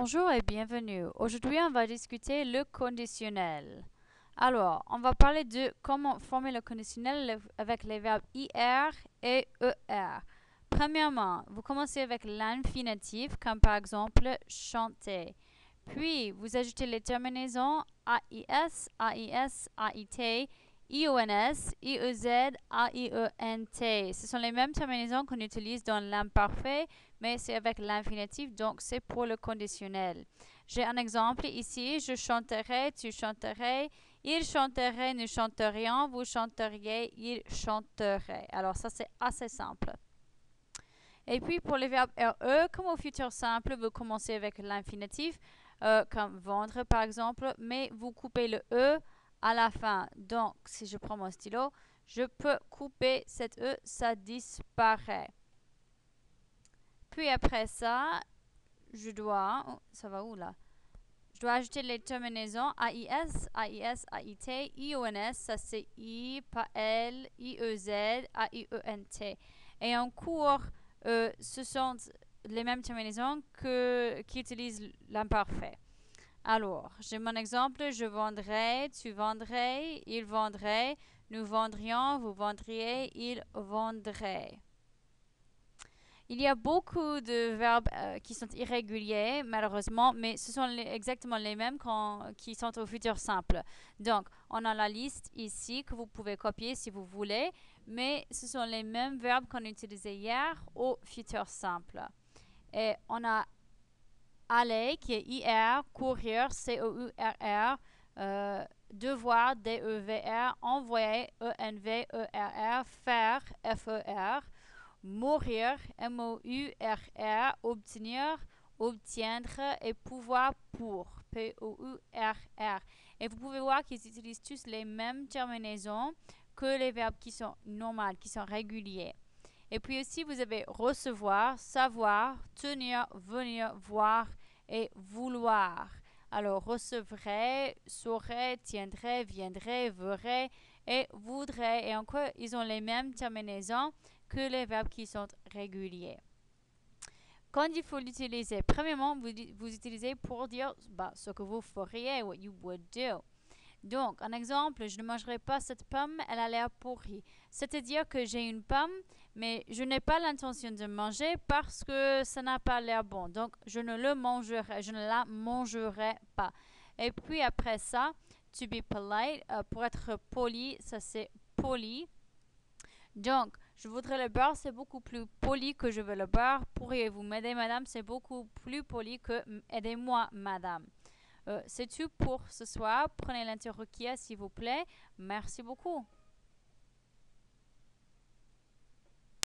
Bonjour et bienvenue. Aujourd'hui, on va discuter le conditionnel. Alors, on va parler de comment former le conditionnel avec les verbes IR et ER. Premièrement, vous commencez avec l'infinitif, comme par exemple chanter. Puis, vous ajoutez les terminaisons AIS, AIS, AIT, IONS, IEZ, AIENT. Ce sont les mêmes terminaisons qu'on utilise dans l'imparfait, mais c'est avec l'infinitif, donc c'est pour le conditionnel. J'ai un exemple ici, je chanterai, tu chanterais, il chanterait, nous chanterions, vous chanteriez, il chanterait. Alors ça c'est assez simple. Et puis pour les verbes RE, comme au futur simple, vous commencez avec l'infinitif, comme vendre par exemple, mais vous coupez le E à la fin. Donc si je prends mon stylo, je peux couper cet E, ça disparaît. Puis après ça, je dois... Oh, ça va où là? Je dois ajouter les terminaisons AIS, AIS, AIT, IONS, ça c'est I, pas L, IEZ, AIENT. Et en cours, ce sont les mêmes terminaisons qui utilisent l'imparfait. Alors, j'ai mon exemple, je vendrai, tu vendrais, il vendrait, nous vendrions, vous vendriez, il vendrait. Il y a beaucoup de verbes qui sont irréguliers, malheureusement, mais ce sont exactement les mêmes qui sont au futur simple. Donc, on a la liste ici que vous pouvez copier si vous voulez, mais ce sont les mêmes verbes qu'on utilisait hier au futur simple. Et on a aller qui est IR, courir, COURR, devoir, DEVR, envoyer, ENVERR, faire, FER, mourir, MOURR, obtenir, obtiendre et pouvoir pour, POURR. Et vous pouvez voir qu'ils utilisent tous les mêmes terminaisons que les verbes qui sont normaux, qui sont réguliers. Et puis aussi, vous avez recevoir, savoir, tenir, venir, voir et vouloir. Alors, recevrait, saurait, tiendrait, viendrait, verrait et voudrait. Et encore, ils ont les mêmes terminaisons que les verbes qui sont réguliers. Quand il faut l'utiliser, premièrement, vous utilisez pour dire ce que vous feriez, what you would do. Donc, un exemple, je ne mangerai pas cette pomme, elle a l'air pourrie. C'est-à-dire que j'ai une pomme, mais je n'ai pas l'intention de manger parce que ça n'a pas l'air bon. Donc, je ne la mangerai pas. Et puis après ça, to be polite, pour être poli, ça c'est poli. Donc, je voudrais le beurre, c'est beaucoup plus poli que je veux le beurre. Pourriez-vous m'aider, madame? C'est beaucoup plus poli que aidez-moi, madame. C'est tout pour ce soir. Prenez l'interroquia, s'il vous plaît. Merci beaucoup.